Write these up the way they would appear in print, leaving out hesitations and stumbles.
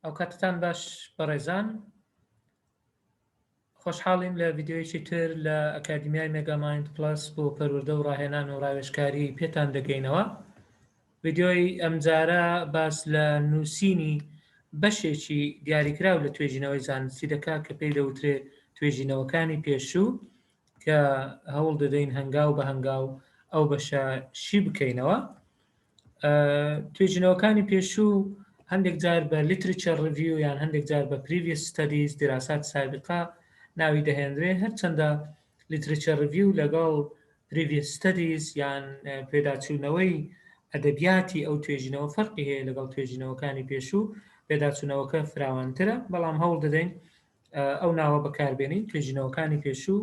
ئەو کاتتان باش بەڕێزان خۆشحاڵیم لە ڤیددیۆیەکی تر لە ئەکادمیای مێگامایند پلس بۆ پەروەردە و ڕاهێنان و ڕاوێژکاری پێتان دەگەینەوە. ڤیددیۆی ئەمجارە باس لە نووسینی بەشێکی دیاریکراو لە توێژینەوەی زانستی دەکات کە پێی دەوترێ توێژینەوەکانی پێشوو کە هەوڵ دەدەین هەنگاو بە هەنگاو ئەو بەشە شی بکەینەوە. توێژینەوەکانی پێشوو هەندێک جار بە لیترچەر ڕڤیو یان هەندێک جار بە پریڤیس ستەدیز دیراسات سابقا ناوی دەهێنرێ، هەرچەندە لیترچەر ڕڤیو لەگەڵ پریڤیس ستەدیز یان پێداچوونەوەی ئەدەبیاتی ئەو توێژینەوە فەرقی هەیە لەگەڵ توێژینەوەکانی پێشوو، پێداچوونەوەکە فراوانترە، بەڵام هەوڵ دەدەین ئەو ناوە بەکاربێنین توێژینەوەکانی پێشوو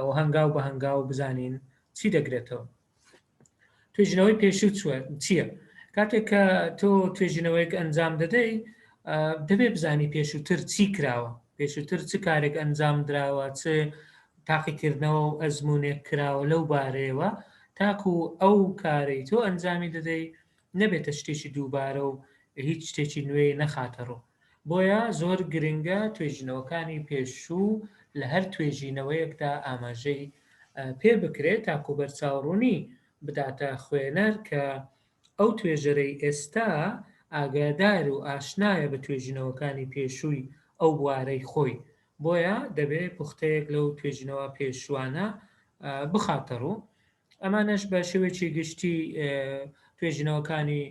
و هەنگاو بە هەنگاو بزانین چی دەگرێتەوە. توێژینەوەی پێشوو چییە؟ کاتێک کە تۆ توێژینەوەیەک ئەنجام دەدەی دەبێ بزانی پێشووتر چی کراوە، پێشووتر چ کارێک ئەنجام دراوە، چ تاقیکردنەوە و ئەزمونێک کراوە لەو بارەیەوە تاکو ئەو کارەی تۆ ئەنجامی دەدەی نەبێتە شتێکی دووبارە و هیچ شتێکی نوێ نەخاتەڕۆ. بۆیە زۆر گرنگە توێژینەوەکانی پێشوو لە هەر توێژینەوەیەکدا ئاماژەی پێ بکرێت تاکو بەرچاوڕوونی بداتە خوێنەر کە ئەو توێژەرەی ئێستا ئاگادار و ئاشنایە بە توێژینەوەکانی پێشووی ئەو بوارەی خۆی، بۆیە دەبێت پوختەیەک لەو توێژینەوە پێشوانە بخاتە ڕوو. ئەمانەش بە شێوەیەکی گشتی توێژینەوەکانی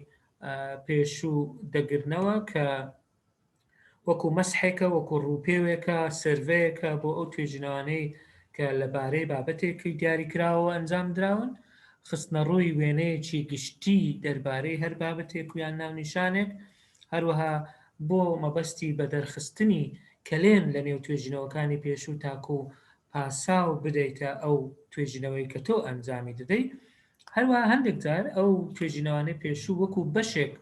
پێشوو دەگرنەوە کە وەکو مەسحێکە، وەکو ڕووپێوێکە، سرڤەیەکە بۆ ئەو توێژینەوانەی کە لەبارەی بابەتێکی دیاریکراوە ئەنجام دراون، خستنە ڕووی وێنەیەکی گشتی دەربارەی هەر بابەتێک و یان ناونیشانێک، هەروەها بۆ مەبەستی بە دەرخستنی کەلێن لە نێو توێژینەوەکانی پێشوو تاکو پاساو بدەیتە ئەو توێژینەوەی کە تۆ ئەنجامی دەدەیت. هەروەها هەندێک جار ئەو توێژینەوانەی پێشوو وەکو بەشێک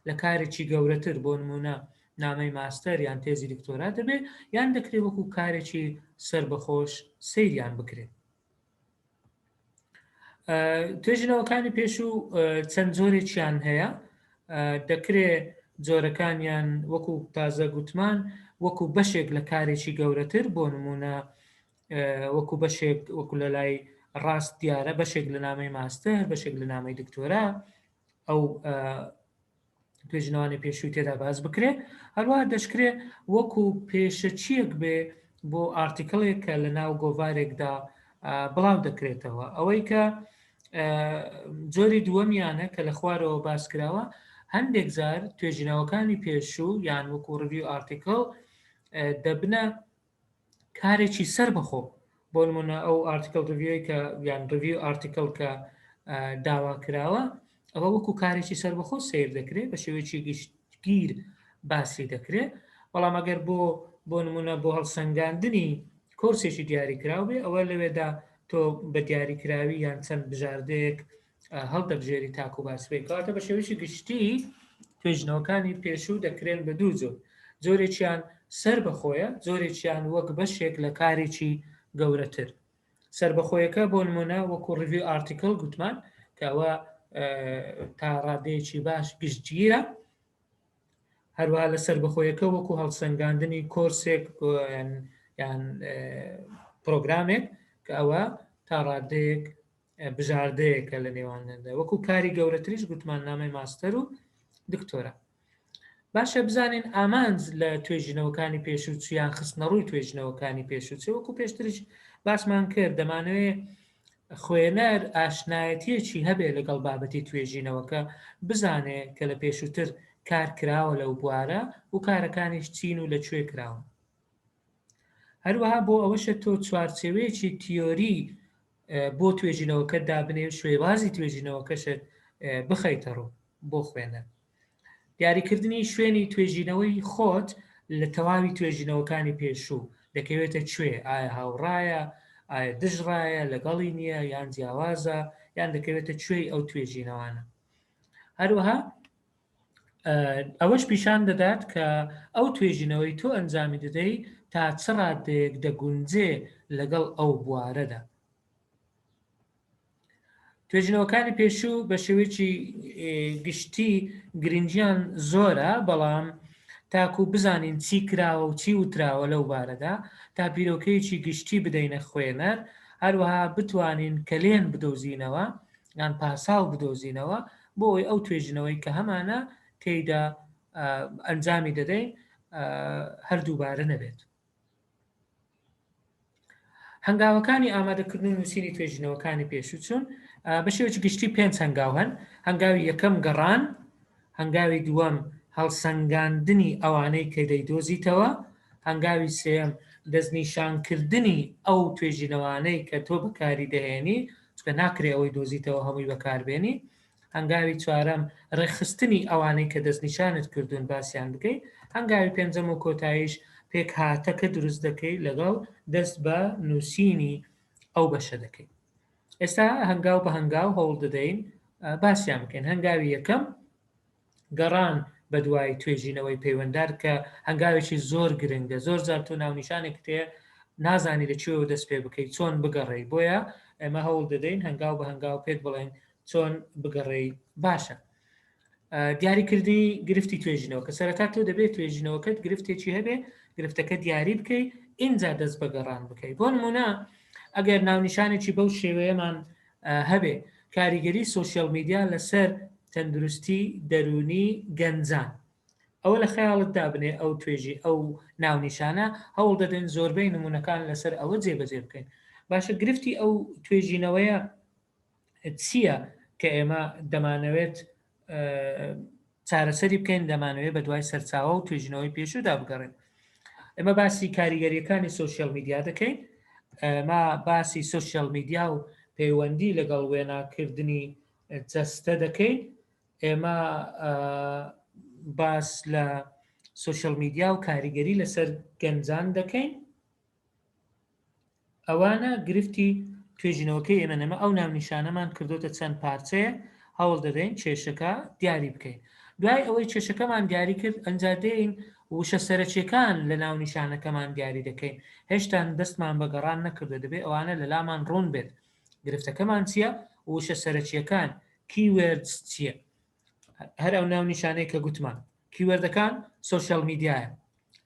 لە کارێکی گەورەتر، بۆ نمونە نامەی ماستەر یان تێزی دکتۆرا دەبێت، یان دەکرێت وەکو کارێکی سربەخۆش سەیریان بکرێت. توێژینەوەکانی پێشوو چەند جۆرێکیان هەیە، دەکرێت جۆرەکانیان وەکو تازە گوتمان وەکو بەشێک لە کارێکی گەورەتر، بۆ نمونە وەکو بەشێک وەکو لە لای ڕاست دیارە بەشێک لە نامەی ماستەر، بەشێک لە نامەی دکتۆرا ئەو توێژینەوانی پێشووی تێدا باز بکرێت. هەروەها دەشکرێت وەکو پێشەچیەک بێ بۆ ئارتیکڵێک کە لە ناو گۆڤارێکدا بڵاو دەکرێتەوە. ئەوەی کە جۆری دووەمیانە کە لە خوارەوە باسکراوە، هەندێک جار توێژینەوەکانی پێشوو یان وەکو ڕڤیو ئارتیکڵ دەبنە کارێکی سەر بەخۆ، بۆ نمونە ئەو ئارتیکڵ ڕڤیۆی کە یان ڕڤیو ئارتیکڵ کە داوا کراوە، ئەوە وەکو کارێکی سەربەخۆ سیر دەکرێت، بە شێوەیەکی گشتگیر باسی دەکرێت. بەڵام ئەگەر بۆ نمونە بۆ هەڵسەنگاندنی کۆرسێکی دیاریکراو بێ، ئەوە لەوێدا تۆ بە دیاریکراوی یان چەند بژاردەیەک هەڵدەبژێری تاکو باسبێت. کەواتە بە شێوەیەکی گشتی توێژینەوەکانی پێشوو دەکرێن بە دوو جۆر، جۆرێکیان سەربەخۆیە، جۆرێکیان وەک بەشێک لە کارێکی گەورەتر. سەربەخۆیەکە بۆ نمونە وەکو ڕڤیو ئارتیکڵ گوتمان کە ئەوە تا ڕادەیەکی باش گشتگیرە، هەروەها لە سەربەخۆیەکە وەکو هەڵسەنگاندنی کۆرسێک یان پرۆگرامێک کە ئەوە تا ڕادەیەک بژاردەیەکە لە نێواندا، وەکو کاری گەورەتریش گوتمان نامەی ماستەر و دکتۆرا. باشە بزانین ئامانج لە توێژینەوەکانی پێشوو چیان خستنە ڕووی توێژینەوەکانی پێشوو چ، وەکو پێشتریش باسمان کرد، دەمانەوێت خوێنەر ئاشنایەتیەکی هەبێ لەگەڵ بابەتی توێژینەوەکە، بزانێ کە لە پێشووتر کار کراوە لەو بوارە و کارەکانیش چین و لەکوێ کراوە. هەروەها بۆ ئەوەشە تۆ چوارچێوەیەکی تیۆری بۆ توێژینەوەکە دابنێ و شوێوازی توێژینەوەکەشت بخەیتە ڕوو بۆ خوێنەر. دیاریکردنی شوێنی توێژینەوەی خۆت لە تەواوی توێژینەوەکانی پێشوو دەکەوێتە کوێ، ئایا هاوڕایە، ئایا دژڕایە، لەگەڵی نییە یان جیاوازە، یان دەکەوێتە کوێی ئەو توێژینەوانە. هەروەها ئەوەش پیشان دەدات کە ئەو توێژینەوەی تۆ ئەنجامی دەدەی تا چ ڕادەیەک دەگونجێ لەگەڵ ئەو بوارەدا. توێژینەوەکانی پێشوو بە شێوەیەکی گشتی گرنگیان زۆرە، بەڵام تاکو بزانین چی کراوە و چی وتراوە لەو بارەدا تا بیرۆکەیەکی گشتی بدەینە خوێنەر هەروەها بتوانین کەلێن بدۆزینەوە یان پاساو بدۆزینەوە بۆ ئەوی ئەو توێژنەوەی کە هەمانە تێیدا ئەنجامی دەدەین هەردووبارە نەبێت. هەنگاوەکانی ئامادەکردن و نووسینی توێژینەوەکانی پێشوچوون بە شێوەیەکی گشتی 5 هەنگاو هەن. هەنگاوی یەکەم گەڕان، هەنگاوی دووەم هەڵسەنگاندنی ئەوانەی کە دەیدۆزیتەوە، هەنگاوی سێم دەستنیشانکردنی ئەو توێژینەوانەی کە تۆ بەکاری دەهێنی چکە ناکرێ ئەوەی دۆزیتەوە هەمووی بەکاربێنی، هەنگاوی چوارەم ڕێخستنی ئەوانەی کە دەستنیشانت کردوون باسییان بکەیت، هەنگاوی پێنجەم و کۆتاییش پێک هاتەکە دروست دەکەی لەگەڵ دەست بە نووسینی ئەو بەشە دەکەی. ئێستا هەنگاو بە هەنگاو هەوڵ دەدەین باسییان بکەین. هەنگاوی یەکەم گەڕان بە دوای توێژینەوەی پەیوەنددار کە هەنگاوێکی زۆر گرنگە، زۆر جار تۆ ناونیشانێک تێ نازانی لەکوێوە دەست پێ بکەیت چۆن بگەڕێی، بۆیە ئێمە هەوڵ دەدەین هەنگاو بە هەنگاو پێت بڵێن چۆن بگەڕێی باشە. دیاریکردنی گرفتی توێژینەوە کە سەرەتا تۆ دەبێت توێژینەوەکەت گرفتێکی هەبێ گرفتەکە دیاری بکەی ئینجا دەست بە گەڕان بکەی. بۆ نمونە ئەگەر ناونیشانێکی بەو شێوەیەمان هەبێ کاریگەری سۆشیال میدیا لەسەر تەندروستی دەرونی گەنجان، ئەوە لە خەیاڵت دابنێ ئەو توێژی ئەو ناونیشانە هەوڵ دەدەن زۆربەی نمونونەکان لەسەر ئەوە جێبەجێ بکەین. باشە گرفتی ئەو توێژینەوەیە چییە کە ئێمە دەمانەوێت چارەسەری بکەین، دەمانەوێت بە دوای سەرچاوە و توێژینەوەی پێشودا بگەڕێن. ئێمە باسی کاریگەریەکانی سۆشیال میدیا دەکەین، ما باسی سۆشیال میدیا و پەیوەندی لەگەڵ وێناکردنی جەستە دەکەین. ئێمە باس لە سۆشیال میدیا و کاریگەری لەسەر گەنجان دەکەین. ئەوانە گرفتی توێژینەوەکەی ئێمەنەمە ئەو ناونیشانەمان کردوتە چەند پارچەیە هەوڵ دەدەین کێشەکە دیاری بکەین. دوای ئەوەی کێشەکەمان دیاری کرد ئەنجا دێین وشە سەرچیەکان لە ناونیشانەکەمان دیاری دەکەین. هێشتا دەستمان بە گەڕان نەکردو دەبێت ئەوانە لە لامان ڕوون بێت گرفتەکەمان چییە وشە سەرچیەکان کیوێردز چییە. هەر ئەو ناونیشانەی کە گوتمان کیوێردەکان سۆشیال میدیایە.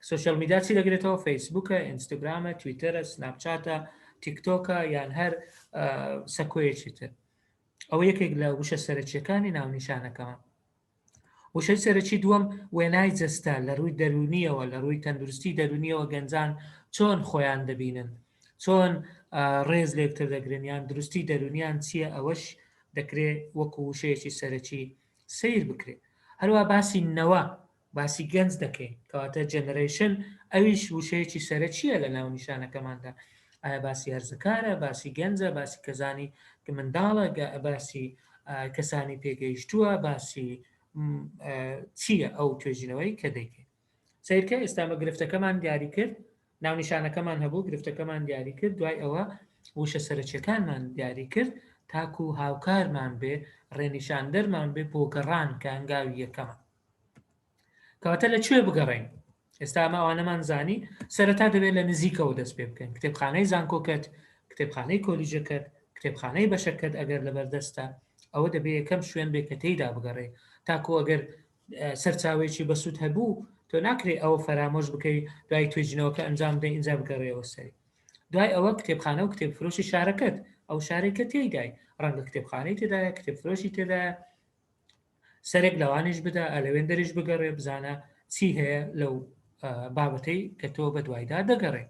سۆشیال میدیا چی دەگرێتەوە؟ فەیسبوکە، ئینستاگرامە، تویتەرە، سناپچاتە، تیکتۆکە یان هەر سەکۆیەکی تر. ئەو یەکێک لە وشە سەرچیەکانی ناونیشانەکەمان. وشەی سەرچی دووەم وێنای جەستە لە ڕووی دەرونیەوە، لە ڕووی تەندروستی دەرونیەوە گەنجان چۆن خۆیان دەبینن، چۆن ڕێز لێکتر دەگرن یان دروستی دەرونیان چییە، ئەوەش دەکرێت وەکو وشەیەکی سەرچی سیر بکرێت. هەروە باسی نەوە باسی گەنج دەکەین کەواتە جەنەرەیشن ئەویش وشەیەکی سەرچیە لە ناونیشانەکەماندا. ئایا باسی هەرزەکارە، باسی گەنجە، باسی کەزانی کە منداڵە، باسی کەسانی پێگەیشتووە، باسی چییە ئەو توێژینەوەی کە دەیکەین. سیرکە ئێستامە گرفتەکەمان دیاری کرد، ناونیشانەکەمان هەبوو، گرفتەکەمان دیاری کرد، دوای ئەوە وشە سەرچیەکانمان دیاری کرد تاکو هاوکارمان بێ، ڕێنیشاندەرمان بێ بۆ گەڕان کە هەنگاوی یەکەمە. کەواتە لەکوێ بگەڕین؟ ئێستا ئەمە ئەوانەمان زانی سەرەتا دەبێت لە نزیکەوە دەست پێ بکەین. کتێبخانەی زانکۆکەت، کتێبخانەی کۆلیژەکەت، کتێبخانەی بەشەکەت ئەگەر لەبەردەستە ئەوە دەبێت یەکەم شوێن بێ کە تێیدا بگەڕێ تاکو ئەگەر سەرچاوێکی بەسوود هەبوو تۆ ناکرێت ئەوە فەرامۆش بکەی دوای توێژینەوەکە ئەنجام بدەی ئینجا بگەڕێەوە سەری. دوای ئەوە کتێبخانە و کتێبفرۆشی شارەکەت ئەو شارێکە تێیدای ڕەنگە کتێبخانەی تێدایە، کتێبفرۆشی تێدایە، سەرێک لەوانش بدە ئەلەوێن دەریش بگەڕێ بزانە چی هەیە لەو بابەتەی کە تۆ بە دوایدا دەگەڕێ.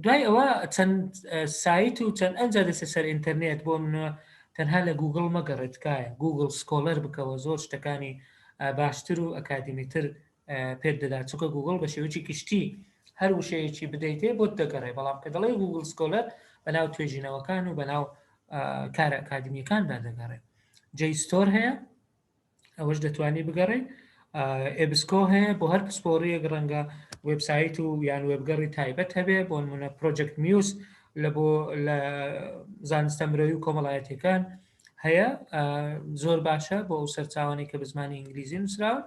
دوای ئەوە چەند سایت و چەند ئەنجا دەسە سەر ئینتەرنێت بۆ منە تەنها لە گوگڵ مەگەڕێت کایە گوگڵ سکۆلەر بکەوە زۆر شتەکانی باشتر و ئەکادمیتر پێت دەدات چونکە گوگڵ بە شێوەیەکی گشتی هەر وشەیەکی بدەیتێ بۆت دەگەڕێ. بەڵام کە دەڵێ گوگڵ سکۆلەر بەناو توێژینەوەکان و بەناو کارە ئەکادمیەکاندا دەگەڕێ. جەیستۆر هەیە ئەوەش دەتوانی بگەڕێ، ئێبسکۆ هەیە بۆ هەر پسپۆڕیەک ڕەنگە وێبسایت و یان وێبگەڕی تایبەت هەبێ بۆ نمونە پرۆجەکت میوز لە بۆ لە زانستە مرۆیی و کۆمەڵایەتیەکان هەیە زۆر باشە بۆ ئەو سەرچاوانەی کە بە زمانی ئینگلیزی نووسراون.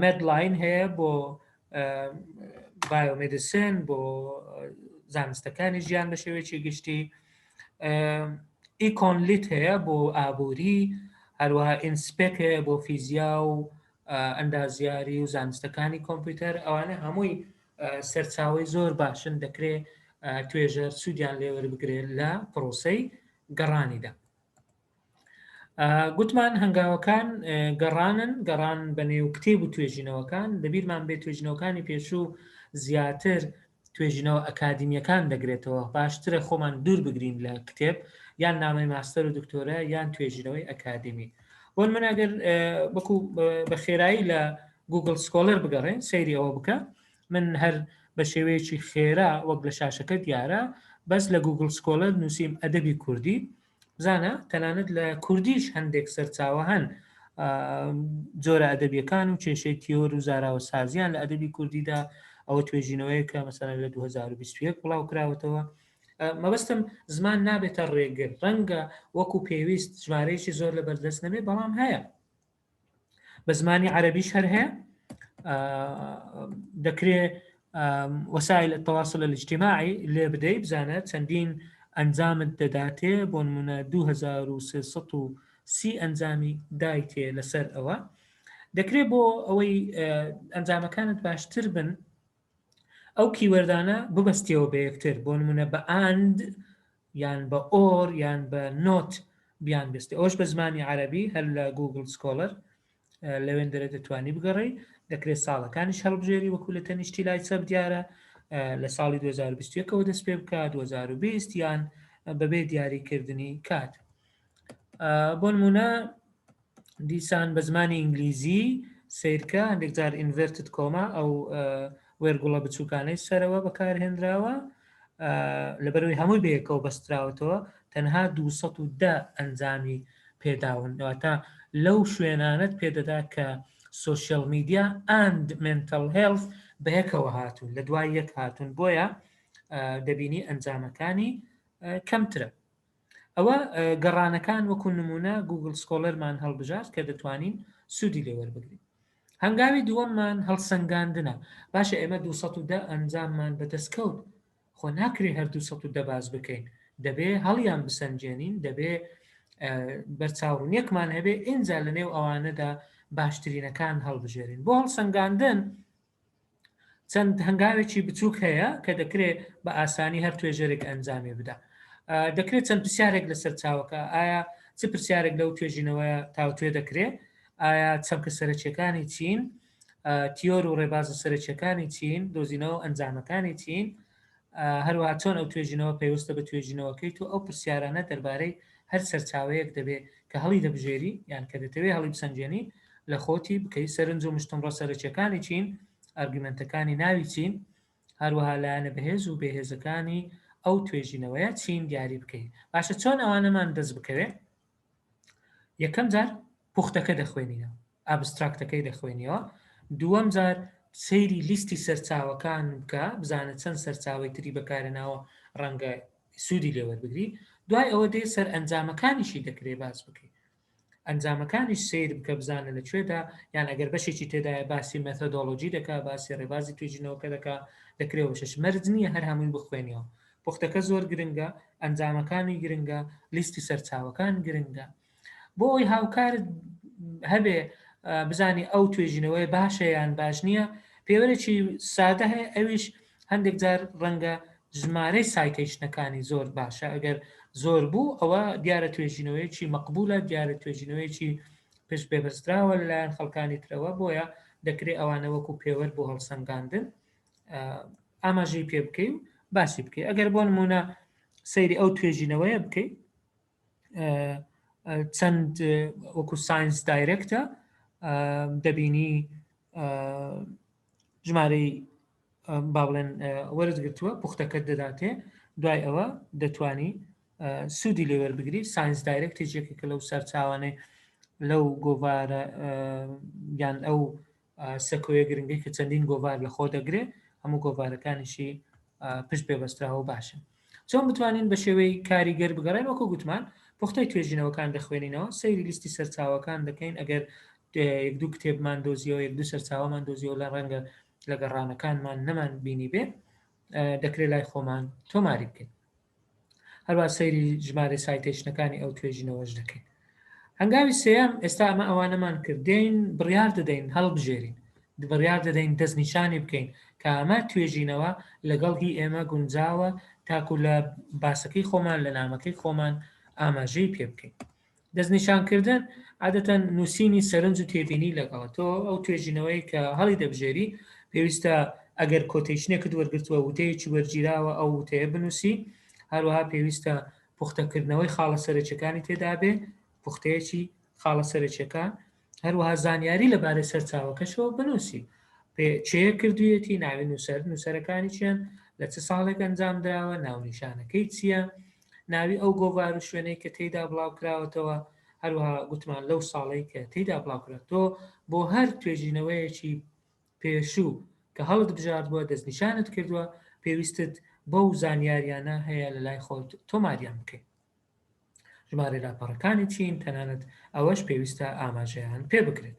مێدلاین هەیە بۆ بایۆمێدیسن بۆ زانستەکانی ژیان بە شێوەیەکی گشتی، ئیکۆنلیت هەیە بۆ ئابووری، هەروەها ئینسپێک هەیە بۆ فیزیا و ئەندازیاری و زانستەکانی کۆمپیوتەر ئەوانە هەمووی سەرچاوی زۆر باشن دەکرێت توێژەر سوودیان لێوەربگرێت لە پرۆسەی گەڕانیدا. گوتمان هەنگاوەکان گەڕان بە نێو کتێب و توێژینەوەکان لەبیرمان بێت توێژینەوەکانی پێشوو زیاتر توێژینەوە ئەکادمیەکان دەگرێتەوە باشترە خۆمان دوور بگرین لە کتێب یان نامەی ماستەر و دکتۆرە یان توێژینەوەی ئەکادمی. بۆن من ئەگەر وەکو بە خێرایی لە گوگل سکۆلەر بگەڕێن سەیری ئەوە بکە من هەر بە شێوەیەکی خێرا وەک لە شاشەکە دیارە بەس لە گوگل سکۆلەر نووسیم ئەدەبی کوردی بزانە تەنانەت لە کوردیش هەندێک سەرچاوە هەن جۆرە ئەدەبیەکان و کێشەی تیۆر و زاراوە سازیان لە ئەدەبی کوردیدا ئەوە توێژینەوەی کە مەسەڵەن لە 2021 بڵاو کراوەتەوە. مەبەستم زمان نابێتە ڕێگر ڕەنگە وەکو پێویست ژمارەیەکی زۆر لە بەردەست نەبێ بەڵام هەیە بە زمانی عەرەبیش هەر هەیە دەکرێت وەسایل التواصل الاجتماعی لێ بدەیت بزانە چەندین ئەنجامت دەداتێ بۆ نمونە 2330 ئەنجامی دایتێ لەسەر ئەوە دەکرێت بۆ ئەوەی ئەنجامەکانت باشتر بن ئەو کیوەردانە ببەستیەوە بە یەکتر بۆ نمونە بە ئاند یان بە ئۆر یان بە نۆت بیان بستی ئەوش بە زمانی عەرەبی هەر لە گوگل سکۆلەر لەوێن دەرێت دەتوانی بگەڕی دەکرێت ساڵەکانیش هەڵبژێری وەکو لە تەنیشتی لای سەر دیارە لە ساڵی 2021ەوە دەست پێ بکات 2020 یان بەبێ دیاریکردنی کات. بۆ نمونە دیسان بە زمانی ئینگلیزی سیرکە هەندێک جار ئینڤێرتد کۆما ئەو وێرگوڵە بچووکانەی سەرەوە بەکارهێنراوە لەبەرەوەی هەمووی بەیەکەوە بەستراوەتەوە تەنها 210 ئەنجامی پێداونەوەتا لەو شوێنانت پێدەدا کە سوشیال میدیا ئەند منتال هێڵف بەیەکەوە هاتوون لە دوای یەک هاتوون بۆیە دەبینی ئەنجامەکانی کەمترە. ئەوە گەڕانەکان وەکو نمونە گوگل سکۆلەرمان هەڵبژار کە دەتوانین سوودی لێوەربگرین. هەنگاوی دووەممان هەڵسەنگاندنە باشە ئێمە 210 ئەنجاممان بەدەستکەوت خۆ ناکرێ هەر 210 باز بکەین دەبێ هەڵیان بسەنجێنین دەبێ بەرچاوڕوونیەکمان هەبێ ئینجا لە نێو ئەوانەدا باشترینەکان هەڵبژێرین بۆ هەڵسەنگاندن چەند هەنگاوێکی بچووک هەیە کە دەکرێت بە ئاسانی هەر توێژەرێک ئەنجامی بدا دەکرێت چەند پرسیارێک لەسەر چاوەکە ئایا چ پرسیارێک لەو توێژینەوەی تاوتوێ دەکرێت ئایا چەمکە سەرچیەکانی چین تیۆر و ڕێبازە سەرچیەکانی چین دۆزینەوە ئەنجامەکانی چین هەروەها چۆن ئەو توێژینەوە پێویستە بە توێژینەوەکەی تو ئەو پرسیارانە دەربارەی هەر سەرچاوەیەک دەبێت کە هەڵی دەبژێری یان کە دەتەوێت هەڵی بسەنجێنی لە خۆتی بکەی سەرنج و مشتمڕە سەرچیەکانی چین ئارگومنتەکانی ناوی چین هەروەها لایەنە بەهێز و بێهێزەکانی ئەو توێژینەوەیە چین دیاری بکەیت باشە چۆن ئەوانەمان دەست بکەوێت یەکەم جار پوختەکە دەخوێنینەوە ئابستراکتەکەی دەخوێنیەوە دووەم جار سەیری لیستی سەرچاوەکان بکە بزانە چەند سەرچاوی تری بەکارێناوە ڕەنگە سوودی لێوەربگری دوای ئەوە دێ سەر ئەنجامەکانیشی دەکرێت باز بکەیت ئەنجامەکانیش سیر بکە بزانە لەکوێدا یان ئەگەر بەشێکی تێدایە باسی مێتۆدۆلۆژی دەکا باسی ڕێبازی توێژینەوەکە دەکا دەکرێت شش مەرج نییە هەر هەمووی بخوێنیەوە پوختەکە زۆر گرنگە ئەنجامەکانی گرنگە لیستی سەرچاوەکان گرنگە بۆ ئەوی هاوکارت هەبێ بزانی ئەو توێژینەوەی باشە یان باش نییە پێوەرێکی سادە هەیە ئەویش هەندێک جار ڕەنگە ژمارەی سایتەیشنەکانی زۆر باشە ئەگەر زۆر بوو ئەوە دیارە توێژینەوەیکی مەقبولە دیارە توێژینەوەیکی پشت پێبەستراوە لەلایەن خەڵکانی ترەوە بۆیە دەکرێت ئەوانە وەکو پێوەەر بۆ هەڵسەنگاندن ئاماژەی پێ بکەی و باسی بکەی ئەگەر بۆ نمونە سەیری ئەو توێژینەوەیە بکەیت چەند وەکو ساینس دایرەکتە دەبینی ژمارەی با بڵێن وەرزگرتووە پوختەکەت دەداتێ دوای ئەوە دەتوانی سوودی لێوەربگری ساینس دایرەکتی جێکێکە لەو سەرچاوانەی لەو گۆڤارە یان ئەو سەکۆیە گرنگی کە چەندین گۆڤار لە خۆ دەگرێت هەموو گۆڤارەکانیشی پشت پێبەستراوە باشن چۆن بتوانین بە شێوەی کاریگەر بگەڕێن وەکو گوتمان پوختەی توێژینەوەکان دەخوێنینەوە سەیری لیستی سەرچاوەکان دەکەین ئەگەر یەک دوو کتێبمان دۆزیەوە یەک دوو سەرچاوەمان دۆزیەوە لە ڕەنگە لە گەڕانەکانمان نەمان بینی بێ دەکرێت لای خۆمان تۆماری بکەین هەروە سەیری ژمارە سایتێشنەکانی ئەو توێژینەوەش دەکەین هەنگاوی سێیەم ئێستا ئەمە ئەوانەمان کردین بڕیار دەدەین هەڵبژێرین بڕیار دەدەین دەستنیشانی بکەین کە ئەمە توێژینەوە لەگەڵ هی ئێمە گونجاوە تاکو لە باسەکەی خۆمان لە نامەکەی خۆمان ئاماژەی پێ بکەین دەستنیشانکردن عادەتەن نووسینی سەرنج و تێبینی لەگەڵە تۆ ئەو توێژینەوەی کە هەڵی دەبژێری پێویستە ئەگەر کۆتیشنێکت وەرگرتووە وتەیەکی وەرگیراوە ئەو وتەیە بنووسی هەروەها پێویستە پوختەکردنەوەی خاڵە سەرچەکانی تێدا بێ پوختەیەکی خاڵە سەرچەکان هەروەها زانیاری لەبارەی سەرچاوەکەشەوە بنووسی چێە کردویەتی ناوی نووسەرەکانی چیان لە چه ساڵێک ئەنجام دراوە ناونیشانەکەی چییە ناوی ئەو گۆڤار و شوێنەی کە تێیدا بڵاو کراوەتەوە هەروەها گوتمان لەو ساڵی کە تێیدا بڵاوکرێتەوە بۆ هەر توێژینەوەیەکی پێشوو کە هەڵت بژاردبووە دەستنیشانت کردووە پێویستت بەو زانیاریانە هەیە لە لای خۆت تۆماریان بکەیت ژمارە راپەڕەکانی چین تەنانەت ئەوەش پێویستە ئاماژەیان پێ بکرێت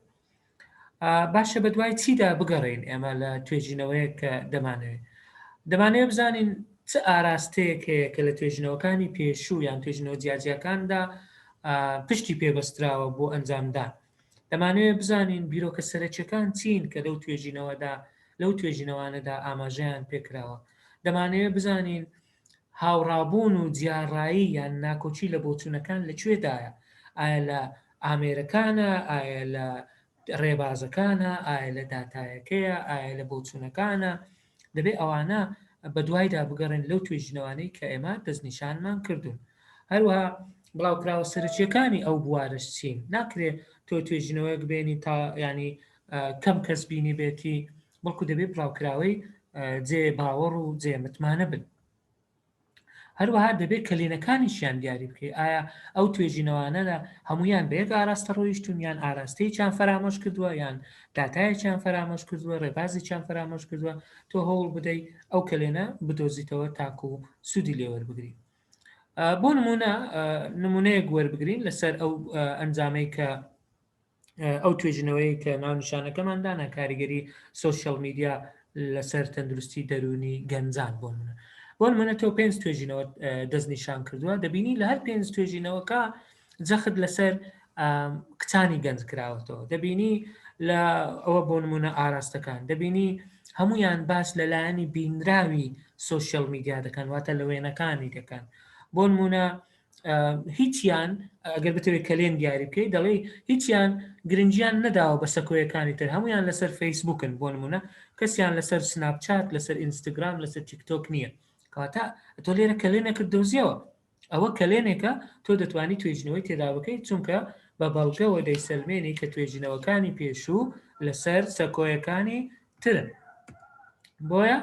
باشە بە دوای چیدا بگەڕین ئێمە لە توێژینەوەیە کە دەمانەوێت بزانین چ ئاراستەیەک هەیە کە لە توێژینەوەکانی پێشوو یان توێژینەوە جیاجیەکاندا پشتی پێبەستراوە بۆ ئەنجامدان دەمانوێت بزانین بیرۆکە سەرچیەکان چین کە لەو توێژینەوانەدا ئاماژەیان پێکراوە دەمانەوێت بزانین هاوڕابوون و جیاڕایی یان ناکۆچی لە بۆچوونەکان لەکوێدایە ئایا لە ئامێرەکانە ئایا لە ڕێبازەکانە ئایا لە داتایەکەیە ئایا لە بۆچوونەکانە دەبێت ئەوانە بە دوایدا بگەڕێن لەو توێژینەوانەی کە ئێمە دەستنیشانمان کردوون هەروەها بڵاوکراوە سەرچیەکانی ئەو بوارش چین ناکرێت تۆ توێژینەوەیەک بێنی تا ینی کەم کەس بینی بێتی بەڵکو دەبێت بڵاوکراوەی جێ باوەڕ و جێ متمانە بن هەروەها دەبێت کلێنەکانیشیان دیاری بکەیت ئایا ئەو توێژینەوانەدا هەمویان بە یەک ئاراستە ڕۆیشتون یان ئاراستەی چیان فەرامۆش کردووە یان داتایەکیان فەرامۆش کردووە ڕێبازی چیان فەرامۆش کردووە تۆ هەوڵ بدەیت ئەو کلێنە بدۆزیتەوە تاکو و سوودی لێوەربگری بۆ نمونەیەک وەربگرین لەسەر ئەو ئەنجامەی کە ئەو توێژنەوەی کە ناونیشانەکەماندانە کاریگەری سۆشیال میدیا لەسەر تەندروستی دەرونی گەنجان بۆ منە تۆ 5 توێژینەوە دەستنیشان کردووە دەبینی لە هەر 5 توێژینەوەکە جەخت لەسەر کچانی گەنج کراوەتەوە دەبینی لە ئەوە بۆ نمونە ئاراستەکان دەبینی هەمویان باس لەلایەنی بینراوی سۆشیال میدیا دەکەن واتە لە وێنەکانی دەکەن بۆ نمونە هیچیان ئەگەر بتەوێت کلێن دیاری بکەیت دەڵێ هیچیان گرنگیان نەداوە بە سەکۆیەکانی تر هەمویان لەسەر فەیسبوکن بۆ نمونە کەسیان لەسەر سناپچات لەسەر ئینستاگرام لەسەر تیکتۆک نییە کەواتە تۆ لێرە کلێنێکت دۆزیەوە ئەوە کلێنێکە تۆ دەتوانی توێژینەوەی تێدا بکەیت چونکە بە بەڵگەوە دەیسەلمێنی کە توێژینەوەکانی پێشوو لەسەر سەکۆیەکانی ترن بۆیە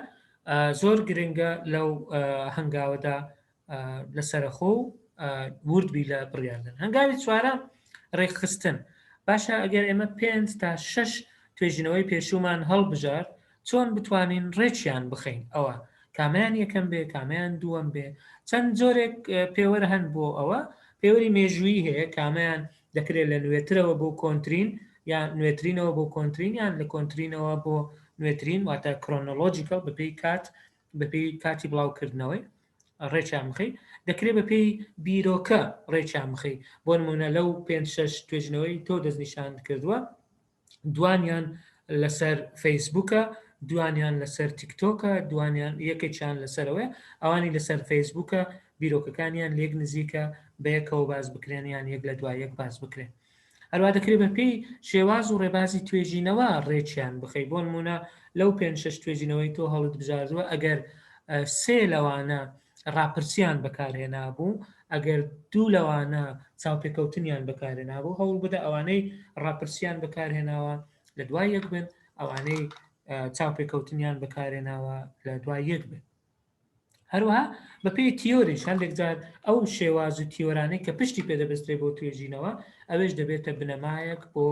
زۆر گرنگە لەو هەنگاوەدا لەسەرخۆ وردبی لە بڕیاردن هەنگاوی چوارە ڕێکخستن باشە ئەگەر ئێمە 5 تا 6 توێژینەوەی پێشومان هەڵبژار چۆن بتوانین ڕێکیان بخەین ئەوە کامیان یەکەم بێ کامیان دووەم بێ چەند جۆرێک پێوەرە هەن بۆ ئەوە پێوەری مێژووی هەیە کامیان دەکرێت لە نوێترەوە بۆ کۆنتترین یان نوێترینەوە بۆ کۆنتترین یان لە کۆنتترینەوە بۆ نوێترین واتە کرۆنۆلۆجیکەڵ بەپێی کاتی بڵاوکردنەوەی ڕێکیان بخەی دەکرێت بەپێی بیرۆکە ڕێکیان بخەی بۆ نمونە لەو 5-6 توێژنەوەی تۆ دەستنیشان کردووە دوانیان لەسەر فەیسبوکە دوانیان لەسەر تیکتۆکە دوانیان یەکێکیان لەسەرەوەی ئەوانی لەسەر فەیسبوکە بیرۆکەکانیان لێک نزیکە بە یەکەوە باز بکرێنیان یەک لە دوای یەک باز بکرێن هەروە دەکرێت بەپێی شێواز و ڕێبازی توێژینەوە ڕێکیان بخەی بۆ نمونە لەو 5-6 توێژینەوەی تۆ هەڵت بژاردووە ئەگەر سێ لەوانە ڕاپرسیان بەکارهێنا بوو ئەگەر دوو لەوانە چاوپێکەوتنیان بەکارهێنا بوو هەوڵ بدە ئەوانەی ڕاپرسیان بەکارهێناوە لە دوای یەک بن ئەوانەی چاوپێکەوتنیان بەکارهێناوە لە دوای یەک بن هەروەها بەپێی تیۆریش هەندێک جار ئەو شێواز و تیۆرانەی کە پشتی پێدەبسترێت بۆ توێژینەوە ئەوێش دەبێتە بنەمایەک بۆ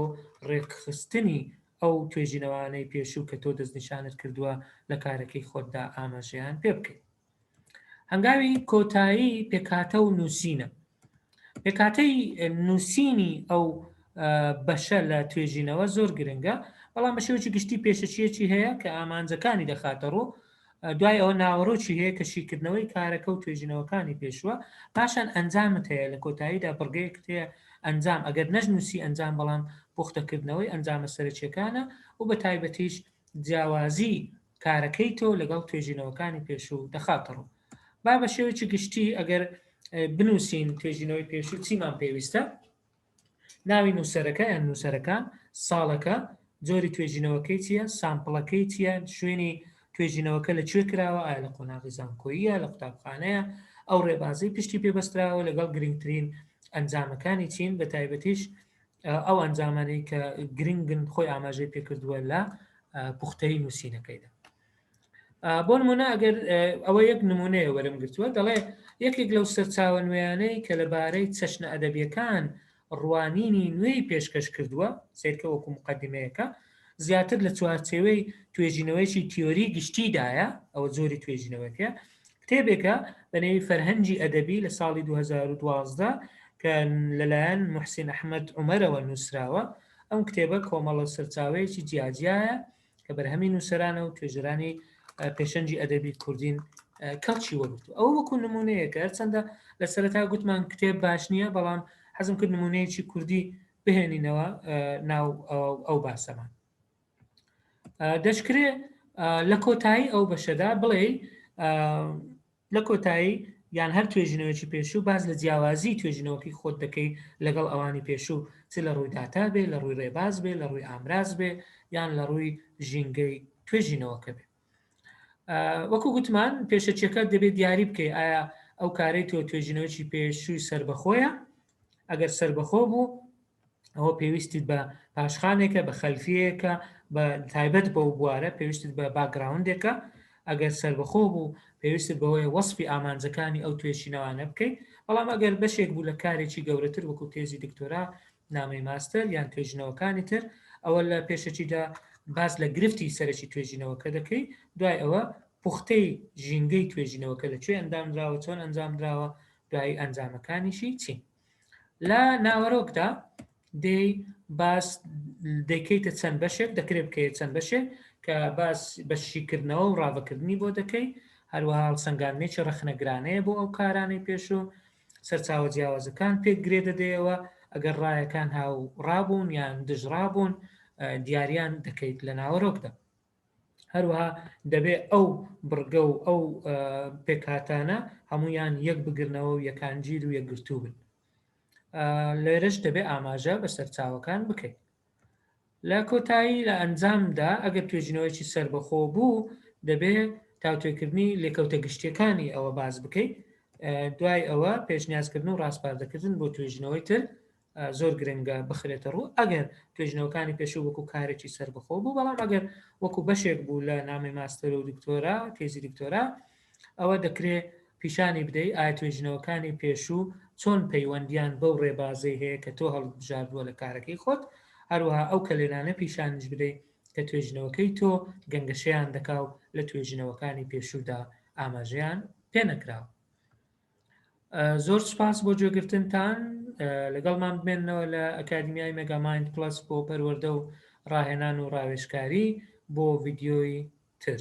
ڕێکخستنی ئەو توێژینەوانەی پێشوو کە تۆ دەستنیشانت کردووە لە کارەکەی خۆتدا ئاماژەیان پێ بکەیت هەنگاوی کۆتایی پێکاتە و نووسینە پێکاتەی نووسینی ئەو بەشە لە توێژینەوە زۆر گرنگە بەڵام بە شێوەیەکی گشتی پێشەچیەکی هەیە کە ئامانجەکانی دەخاتە ڕوو دوای ئەوە ناوەڕۆکی هەیە کە شیکردنەوەی کارەکە و توێژینەوەکانی پێشووە پاشان ئەنجامت هەیە لە کۆتاییدا بڕگەیەک هەیە ئەنجام ئەگەر نەژنووسی ئەنجام بەڵام پوختەکردنەوەی ئەنجامە سەرچیەکانە و بە تایبەتیش جیاوازی کارەکەی تۆ لەگەڵ توێژینەوەکانی پێشوو دەخاتەڕوو. با بە شێوەیەکی گشتی ئەگەر بنووسین توێژینەوەی پێشوو چیمان پێویستە، ناوی نووسەرەکە یان نووسەرەکان، ساڵەکە، جۆری توێژینەوەکەی چییە، سامپڵەکەی چییە، شوێنی توێژینەوەکە لەکوێ کراوە، ئایا لە قۆناغی زانکۆییە، لە قوتابخانەیە، ئەو ڕێبازەی پشتی پێبەستراوە لەگەڵ گرنگترین ئەنجامەکانی چین، بە تایبەتیش ئەو ئەنجامانەی کە گرنگن خۆی ئاماژەی پێکردووە لە پوختەی نووسینەکەیدا. بۆ نمونە ئەگەر ئەوە یەک نمونەیە وەرم گرتووە، دەڵێ یەکێک لەو سەرچاوە نوێیانەی کە لەبارەی چەشنە ئەدەبیەکان ڕوانینی نوێی پێشکەش کردووە، سیرکە وەکو مقدمەیەەکە، زیاتر لە چوارچێوەی توێژینەوەیشی تیۆری گشتیدایە، ئەوە زۆری توێژینەوەکە، کتێبێکە بە نێوی فەرهەنگی ئەدەبی لە ساڵی 2012 کە لەلایەن محسین ئەحمەد عومەرەوە نووسراوە. ئەم کتێبە کۆمەڵە سەرچاوەیەکی جیاجیایە کە بەرهەمی نووسەرانە و توێژرانی پێشەنگی ئەدەبی کوردین کەڵکی وەرگرتووە. ئەوە وەکو نمونەیەکە، هەرچەندە لە سەرەتا گوتمان کتێب باش نییە، بەڵام حەزم کرد نمونەیەکی کوردی بهێنینەوە ناو ئەو باسەمان. دەشکرێ لە کۆتایی ئەو بەشەدا بڵێ لە کۆتایی یان هەر توێژینەوەکی پێشوو باز لە جیاوازی توێژینەوەکی خۆت دەکەی لەگەڵ ئەوانی پێشوو، چ لە ڕووی داتا بێ، لە ڕووی ڕێباز بێ، لە ڕووی ئامراز بێ، یان لە ڕووی ژینگەی توێژینەوەکە بێ. وەکو گوتمان پێشەچیەکە دەبێت دیاری بکەی ئایا ئەو کارەی تۆ توێژینەوەکی پێشووی سربەخۆیە. ئەگەر سربەخۆ بوو ئەوە پێویستیت بە پاشخانێکە، بە خەلفیەکە، بە تایبەت بە بوارە پێویستیت بە باگراوندێکە. ئەگەر سربەخۆ بوو پێویستت بەوەی وەصفی ئامانجەکانی ئەو توێژینەوانە بکەیت. بەڵام ئەگەر بەشێک بوو لە کارێکی گەورەتر وەکو تێزی دکتۆرا، نامەی ماستەر یان توێژینەوەکانی تر، ئەوە لە پێشەچیدا باز لە گرفتی سەرەکی توێژینەوەکە دەکەی، دوای ئەوە پوختەی ژینگەی توێژینەوەکە لەکوێ ئەنجامدراوە، چۆن ئەنجامدراوە، دوای ئەنجامەکانیشی چین. لە ناوەڕۆکدا دەی باس دەکەیتە چەند بەشێک، دەکرێت بکەیت چەند بەشێک کە باس بەشیکردنەوە و ڕاوەکردنی بۆ دەکەی، هەروەها سەنگاندنێکی ڕەخنەگرانەیە بۆ ئەو کارانەی پێشوو، سەرچاوە جیاوازەکان پێک گرێ دەدەیەوە، ئەگەر ڕایەکان هاو ڕابوون یان دژڕابوون دیاریان دەکەیت لە ناوەڕۆکدا. هەروەها دەبێت ئەو بڕگە و ئەو پێکهاتانە هەمویان یەک بگرنەوە و یەکانگیر و یەکگرتوو بن. لێرەش دەبێت ئاماژە بە سەرچاوەکان بکەیت. لە کۆتایی لە ئەنجامدا ئەگەر توێژینەوەیکی سربەخۆ بوو دەبێت تاوتوێکردنی لێکەوتە گشتیەکانی ئەوە باز بکەیت. دوای ئەوە پێشنیازکردن و ڕاستپاردەکردن بۆ توێژینەوەی تر زۆر گرنگە بخرێتە ڕوو ئەگەر توێژینەوەکانی پێشوو وەکو کارێکی سربەخۆ بوو، بەڵام ئەگەر وەکو بەشێک بوو لە نامی ماستەر و دکتۆرا تێزی دکتۆرا، ئەوە دەکرێت پیشانی بدەیت ئایا توێژینەوەکانی پێشوو چۆن پەیوەندیان بەو ڕێبازەی هەیە کە تۆ هەڵبژاردووە لە کارەکەی خۆت، هەروەها ئەو کەلێرانە پیشانش بدەیت کە توێژینەوەکەی تۆ گەنگەشەیان دەکاو لە توێژینەوەکانی پێشوودا ئاماژەیان پێ نەکراوە. زۆر سوپاس بۆ گوێگرتنتان، لەگەڵمان بمێنەوە لە ئەکادمیای مێگامایند پلەس بۆ پەروەردە و ڕاهێنان و ڕاوێژکاری بۆ ڤیدیۆی تر.